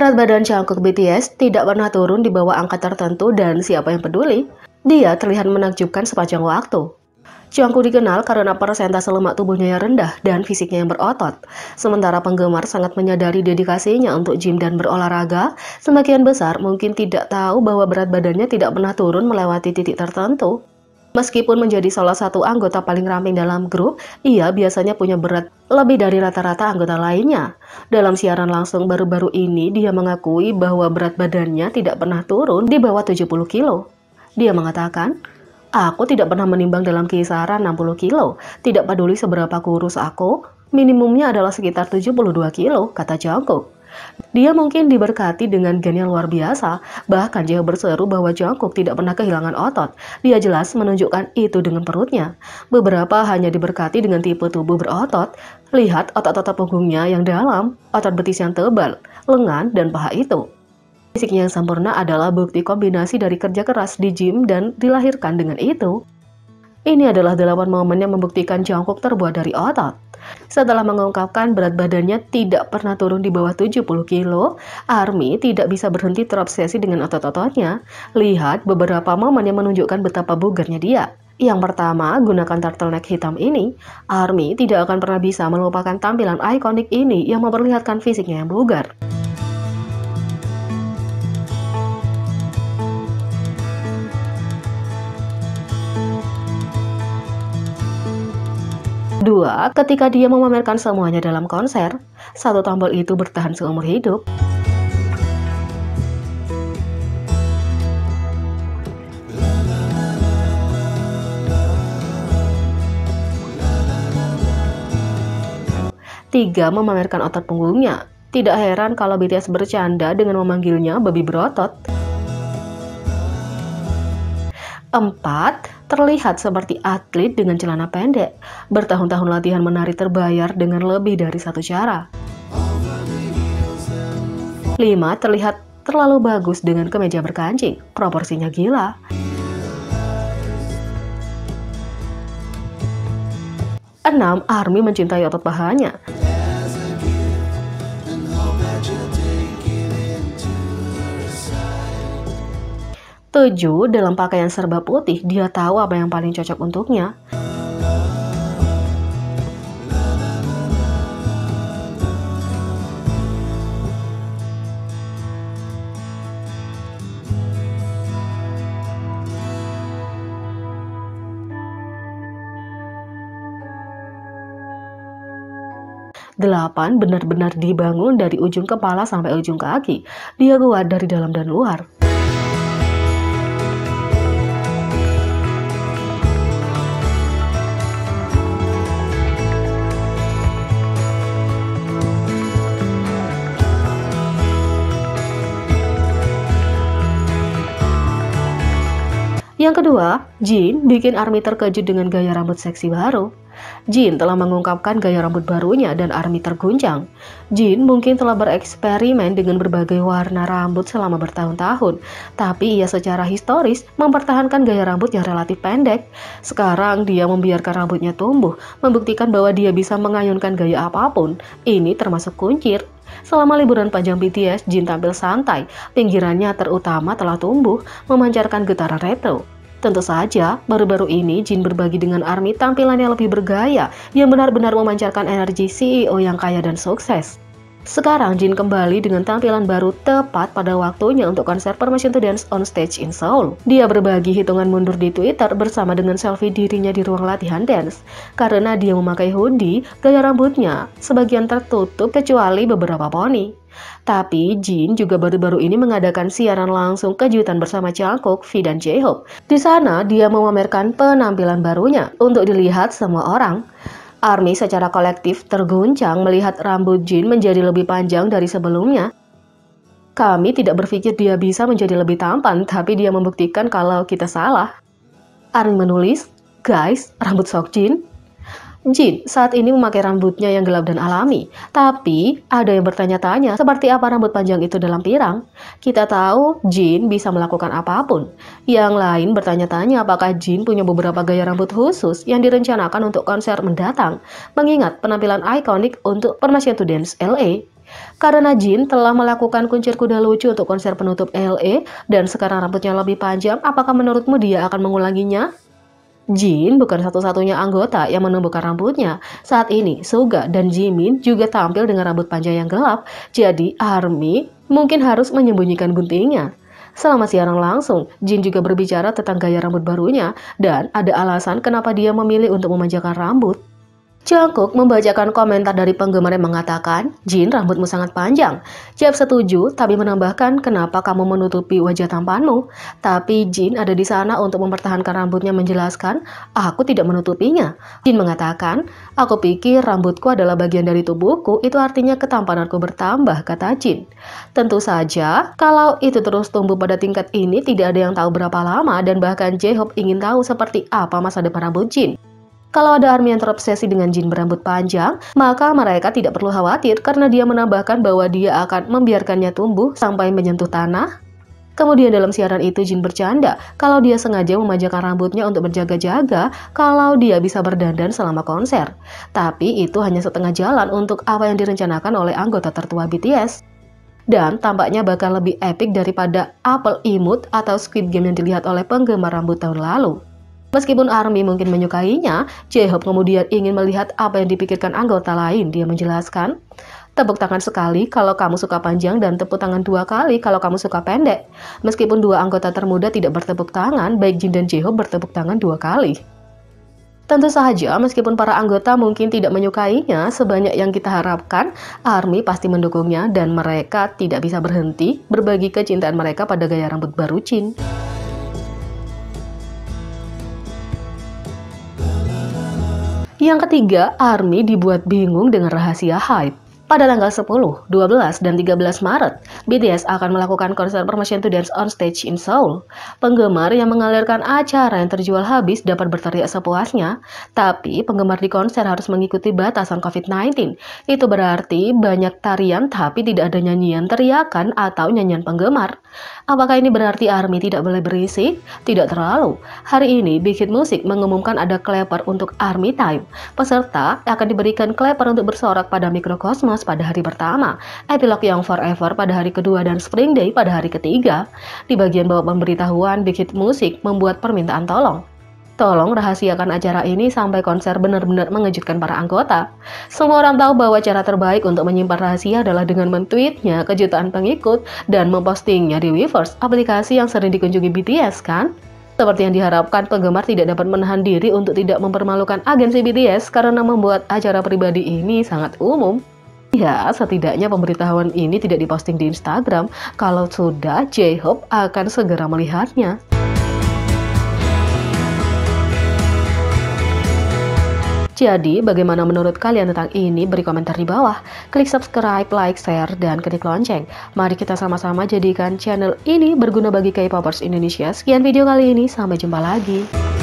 Berat badan Jungkook BTS tidak pernah turun di bawah angka tertentu dan siapa yang peduli? Dia terlihat menakjubkan sepanjang waktu. Jungkook dikenal karena persentase lemak tubuhnya yang rendah dan fisiknya yang berotot. Sementara penggemar sangat menyadari dedikasinya untuk gym dan berolahraga, sebagian besar mungkin tidak tahu bahwa berat badannya tidak pernah turun melewati titik tertentu. Meskipun menjadi salah satu anggota paling ramping dalam grup, ia biasanya punya berat lebih dari rata-rata anggota lainnya. Dalam siaran langsung baru-baru ini, dia mengakui bahwa berat badannya tidak pernah turun di bawah 70 kilo. Dia mengatakan, "Aku tidak pernah menimbang dalam kisaran 60 kilo. Tidak peduli seberapa kurus aku, minimumnya adalah sekitar 72 kilo," kata Jungkook. Dia mungkin diberkati dengan gen yang luar biasa, bahkan dia berseru bahwa Jungkook tidak pernah kehilangan otot. Dia jelas menunjukkan itu dengan perutnya. Beberapa hanya diberkati dengan tipe tubuh berotot. Lihat otot-otot punggungnya yang dalam, otot betis yang tebal, lengan, dan paha itu. Fisiknya yang sempurna adalah bukti kombinasi dari kerja keras di gym dan dilahirkan dengan itu. Ini adalah 8 momen yang membuktikan Jungkook terbuat dari otot. Setelah mengungkapkan berat badannya tidak pernah turun di bawah 70 kilo, ARMY tidak bisa berhenti terobsesi dengan otot-ototnya. Lihat beberapa momen yang menunjukkan betapa bugarnya dia. Yang pertama, gunakan turtleneck hitam ini. ARMY tidak akan pernah bisa melupakan tampilan ikonik ini yang memperlihatkan fisiknya yang bugar. 2. Ketika dia memamerkan semuanya dalam konser, satu tombol itu bertahan seumur hidup. Tiga, memamerkan otot punggungnya. Tidak heran kalau BTS bercanda dengan memanggilnya babi berotot. 4. Terlihat seperti atlet dengan celana pendek. Bertahun-tahun latihan menari terbayar dengan lebih dari satu cara. 5. Terlihat terlalu bagus dengan kemeja berkancing. Proporsinya gila. 6. ARMY mencintai otot pahanya. 7. Dalam pakaian serba putih, dia tahu apa yang paling cocok untuknya. 8. Benar-benar dibangun dari ujung kepala sampai ujung kaki. Dia kuat dari dalam dan luar. 'Yang kedua, Jin bikin ARMY terkejut dengan gaya rambut seksi baru. Jin telah mengungkapkan gaya rambut barunya dan ARMY terguncang. Jin mungkin telah bereksperimen dengan berbagai warna rambut selama bertahun-tahun, tapi ia secara historis mempertahankan gaya rambut yang relatif pendek. Sekarang dia membiarkan rambutnya tumbuh, membuktikan bahwa dia bisa mengayunkan gaya apapun. Ini termasuk kuncir. Selama liburan panjang BTS, Jin tampil santai, pinggirannya terutama telah tumbuh, memancarkan getaran retro. Tentu saja, baru-baru ini Jin berbagi dengan ARMY tampilan yang lebih bergaya, yang benar-benar memancarkan energi CEO yang kaya dan sukses. Sekarang Jin kembali dengan tampilan baru tepat pada waktunya untuk konser Permission to Dance on Stage in Seoul. Dia berbagi hitungan mundur di Twitter bersama dengan selfie dirinya di ruang latihan dance. Karena dia memakai hoodie, gaya rambutnya sebagian tertutup kecuali beberapa poni. Tapi Jin juga baru-baru ini mengadakan siaran langsung kejutan bersama Jungkook, V dan J-Hope. Di sana dia memamerkan penampilan barunya untuk dilihat semua orang. ARMY secara kolektif terguncang melihat rambut Jin menjadi lebih panjang dari sebelumnya. Kami tidak berpikir dia bisa menjadi lebih tampan, tapi dia membuktikan kalau kita salah. ARMY menulis, "Guys, rambut Seokjin." Jin saat ini memakai rambutnya yang gelap dan alami, tapi ada yang bertanya-tanya seperti apa rambut panjang itu dalam pirang. Kita tahu Jin bisa melakukan apapun. Yang lain bertanya-tanya apakah Jin punya beberapa gaya rambut khusus yang direncanakan untuk konser mendatang, mengingat penampilan ikonik untuk Permission to Dance LA. Karena Jin telah melakukan kuncir kuda lucu untuk konser penutup LA dan sekarang rambutnya lebih panjang, apakah menurutmu dia akan mengulanginya? Jin bukan satu-satunya anggota yang menumbuhkan rambutnya. Saat ini, Suga dan Jimin juga tampil dengan rambut panjang yang gelap, jadi ARMY mungkin harus menyembunyikan guntingnya. Selama siaran langsung, Jin juga berbicara tentang gaya rambut barunya dan ada alasan kenapa dia memilih untuk memanjangkan rambut. Jungkook membacakan komentar dari penggemar yang mengatakan, Jin, rambutmu sangat panjang. Jeff setuju, tapi menambahkan, kenapa kamu menutupi wajah tampanmu? Tapi Jin ada di sana untuk mempertahankan rambutnya menjelaskan, aku tidak menutupinya. Jin mengatakan, aku pikir rambutku adalah bagian dari tubuhku, itu artinya ketampananku bertambah, kata Jin. Tentu saja, kalau itu terus tumbuh pada tingkat ini, tidak ada yang tahu berapa lama dan bahkan J-Hope ingin tahu seperti apa masa depan rambut Jin. Kalau ada ARMY yang terobsesi dengan Jin berambut panjang, maka mereka tidak perlu khawatir karena dia menambahkan bahwa dia akan membiarkannya tumbuh sampai menyentuh tanah. Kemudian dalam siaran itu Jin bercanda kalau dia sengaja memanjangkan rambutnya untuk berjaga-jaga kalau dia bisa berdandan selama konser. Tapi itu hanya setengah jalan untuk apa yang direncanakan oleh anggota tertua BTS. Dan tampaknya bakal lebih epik daripada apel imut atau Squid Game yang dilihat oleh penggemar rambut tahun lalu. Meskipun ARMY mungkin menyukainya, J-Hope kemudian ingin melihat apa yang dipikirkan anggota lain. Dia menjelaskan, tepuk tangan sekali kalau kamu suka panjang dan tepuk tangan 2 kali kalau kamu suka pendek. Meskipun dua anggota termuda tidak bertepuk tangan, baik Jin dan J-Hope bertepuk tangan 2 kali. Tentu saja, meskipun para anggota mungkin tidak menyukainya sebanyak yang kita harapkan, ARMY pasti mendukungnya dan mereka tidak bisa berhenti berbagi kecintaan mereka pada gaya rambut baru Jin. Yang ketiga, ARMY dibuat bingung dengan rahasia hype. Pada tanggal 10, 12, dan 13 Maret, BTS akan melakukan konser Permission to Dance on Stage in Seoul. Penggemar yang mengalirkan acara yang terjual habis dapat berteriak sepuasnya, tapi penggemar di konser harus mengikuti batasan COVID-19. Itu berarti banyak tarian tapi tidak ada nyanyian teriakan atau nyanyian penggemar. Apakah ini berarti ARMY tidak boleh berisik? Tidak terlalu. Hari ini, Big Hit Music mengumumkan ada clapper untuk ARMY Time. Peserta akan diberikan clapper untuk bersorak pada mikrokosmos pada hari pertama, epilog Young Forever pada hari kedua, dan Spring Day pada hari ketiga. Di bagian bawah pemberitahuan, Big Hit Music membuat permintaan tolong. Tolong rahasiakan acara ini sampai konser benar-benar mengejutkan para anggota. Semua orang tahu bahwa cara terbaik untuk menyimpan rahasia adalah dengan men-tweetnya kejutaan pengikut dan mempostingnya di Weverse, aplikasi yang sering dikunjungi BTS kan? Seperti yang diharapkan, penggemar tidak dapat menahan diri untuk tidak mempermalukan agensi BTS karena membuat acara pribadi ini sangat umum. Ya, setidaknya pemberitahuan ini tidak diposting di Instagram. Kalau sudah, J-Hope akan segera melihatnya. Jadi, bagaimana menurut kalian tentang ini? Beri komentar di bawah. Klik subscribe, like, share, dan klik lonceng. Mari kita sama-sama jadikan channel ini berguna bagi K-popers Indonesia. Sekian video kali ini, sampai jumpa lagi.